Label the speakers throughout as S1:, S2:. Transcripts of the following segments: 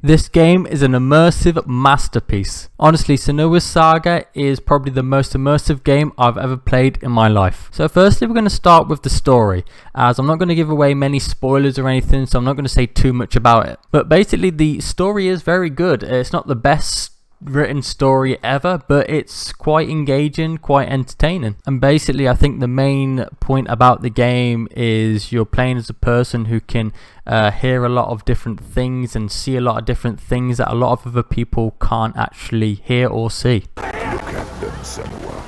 S1: This game is an immersive masterpiece. Honestly, Senua'S Saga is probably the most immersive game I've ever played in my life. So firstly, we're going to start with the story, as I'm not going to give away many spoilers or anything, so I'm not going to say too much about it. But basically, the story is very good. It's not the best written story ever, but it's quite engaging, quite entertaining. And basically, I think the main point about the game is you're playing as a person who can hear a lot of different things and see a lot of different things that a lot of other people can't actually hear or see.
S2: Look at them, Senua.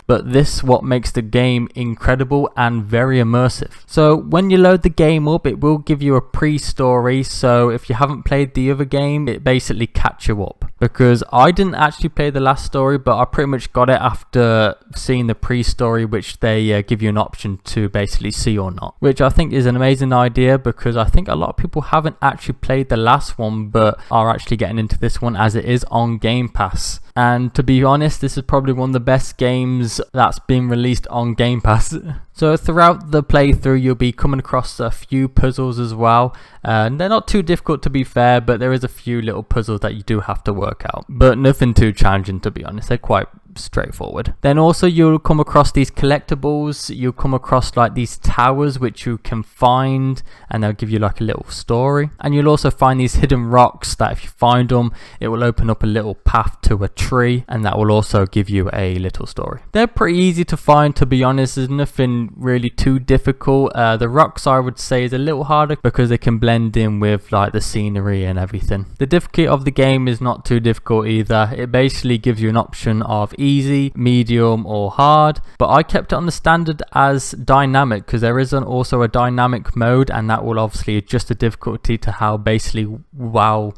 S1: But this what makes the game incredible and very immersive. So when you load the game up, it will give you a pre-story, so if you haven't played the other game, it basically catch you up. Because I didn't actually play the last story, but I pretty much got it after seeing the pre-story, which they give you an option to basically see or not. Which I think is an amazing idea, because I think a lot of people haven't actually played the last one, but are actually getting into this one as it is on Game Pass. And to be honest, this is probably one of the best games that's been released on Game Pass. So throughout the playthrough, you'll be coming across a few puzzles as well. And they're not too difficult, to be fair, but there is a few little puzzles that you do have to work out. But nothing too challenging, to be honest. They're quite straightforward. Then also you'll come across these collectibles. You'll come across like these towers which you can find, and they'll give you like a little story. And you'll also find these hidden rocks that if you find them, it will open up a little path to a tree, and that will also give you a little story. They're pretty easy to find, to be honest. There's nothing really too difficult. The rocks, I would say, is a little harder because they can blend in with like the scenery and everything. The difficulty of the game is not too difficult either. It basically gives you an option of easy, medium or hard, but I kept it on the standard as dynamic because there is also a dynamic mode, and that will obviously adjust the difficulty to how basically well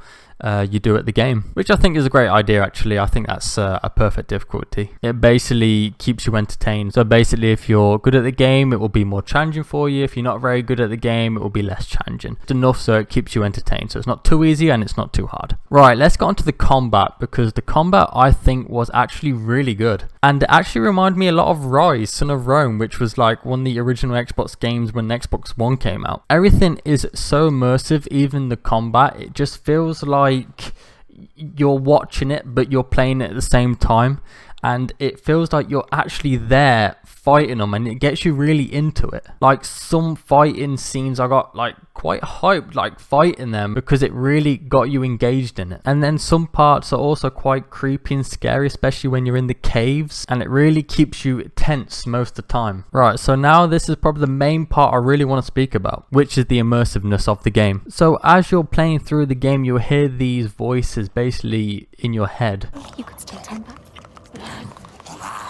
S1: you do at the game, which I think is a great idea. Actually, I think that's a perfect difficulty. It basically keeps you entertained. So basically, if you're good at the game, it will be more challenging for you. If you're not very good at the game, it will be less challenging. It's enough so it keeps you entertained, so it's not too easy and it's not too hard. Right, let's get on to the combat, because the combat I think was actually really good, and it actually reminded me a lot of Rise, Son of Rome, which was like one of the original Xbox games when Xbox One came out. Everything is so immersive, even the combat. It just feels like you're watching it but you're playing it at the same time, and it feels like you're actually there fighting them, and it gets you really into it. Like some fighting scenes, I got like quite hyped like fighting them because it really got you engaged in it. And then some parts are also quite creepy and scary, especially when you're in the caves, and it really keeps you tense most of the time. Right, so now this is probably the main part I really want to speak about, which is the immersiveness of the game. So as you're playing through the game, you'll hear these voices basically in your head.
S3: You could still turn back.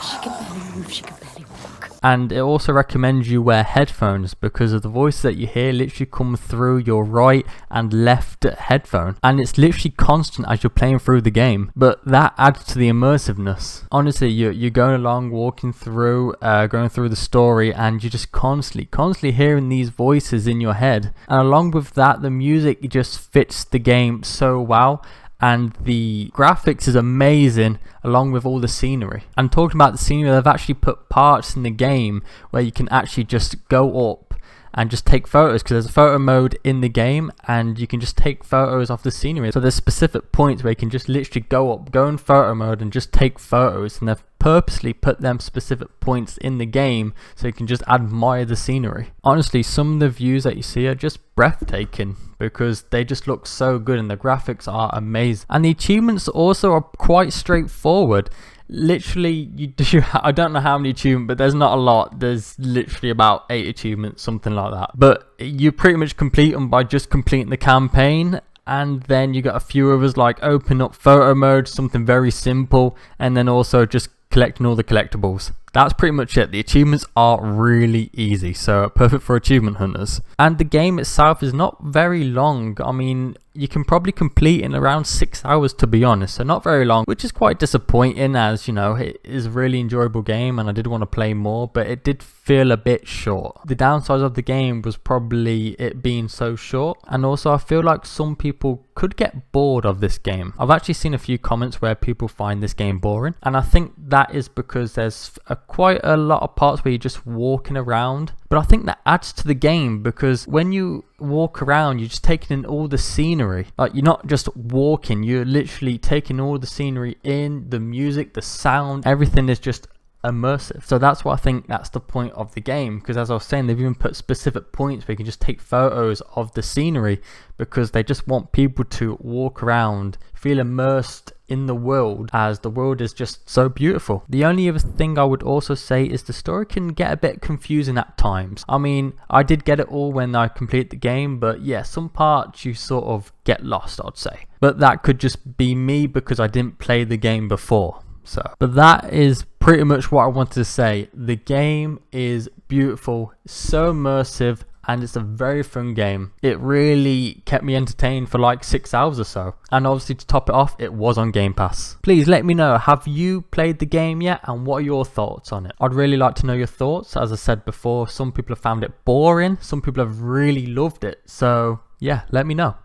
S3: She can barely move, she can barely walk.
S1: And it also recommends you wear headphones, because of the voices that you hear literally come through your right and left headphone, and it's literally constant as you're playing through the game. But that adds to the immersiveness. Honestly, you're going along, walking through, going through the story, and you're just constantly hearing these voices in your head. And along with that, the music just fits the game so well. And the graphics is amazing, along with all the scenery. And talking about the scenery, they've actually put parts in the game where you can actually just go up and just take photos, because there's a photo mode in the game and you can just take photos of the scenery. So there's specific points where you can just literally go up, go in photo mode and just take photos, and they've purposely put them specific points in the game so you can just admire the scenery. Honestly, some of the views that you see are just breathtaking because they just look so good, and the graphics are amazing. And the achievements also are quite straightforward. Literally, I don't know how many achievements, but there's not a lot. There's literally about 8 achievements, something like that. But you pretty much complete them by just completing the campaign. And then you got a few others like open up photo mode, something very simple, and then also just collecting all the collectibles. That's pretty much it. The achievements are really easy, so perfect for achievement hunters. And the game itself is not very long. I mean, you can probably complete in around 6 hours, to be honest, so not very long, which is quite disappointing, as you know, it is a really enjoyable game and I did want to play more, but it did feel a bit short. The downside of the game was probably it being so short, and also I feel like some people could get bored of this game. I've actually seen a few comments where people find this game boring, and I think that is because there's quite a lot of parts where you're just walking around. But I think that adds to the game, because when you walk around, you're just taking in all the scenery. Like, you're not just walking, you're literally taking all the scenery in, the music, the sound, everything is just immersive. So that's why I think that's the point of the game, because as I was saying, they've even put specific points where you can just take photos of the scenery, because they just want people to walk around, feel immersed in the world, as the world is just so beautiful. The only other thing I would also say is the story can get a bit confusing at times. I mean, I did get it all when I completed the game, but yeah, some parts you sort of get lost, I'd say. But that could just be me because I didn't play the game before. But that is pretty much what I wanted to say. The game is beautiful, so immersive, and it's a very fun game. It really kept me entertained for like 6 hours or so. And obviously, to top it off, it was on Game Pass. Please let me know, have you played the game yet, and what are your thoughts on it? I'd really like to know your thoughts. As I said before, some people have found it boring, some people have really loved it. So yeah, let me know.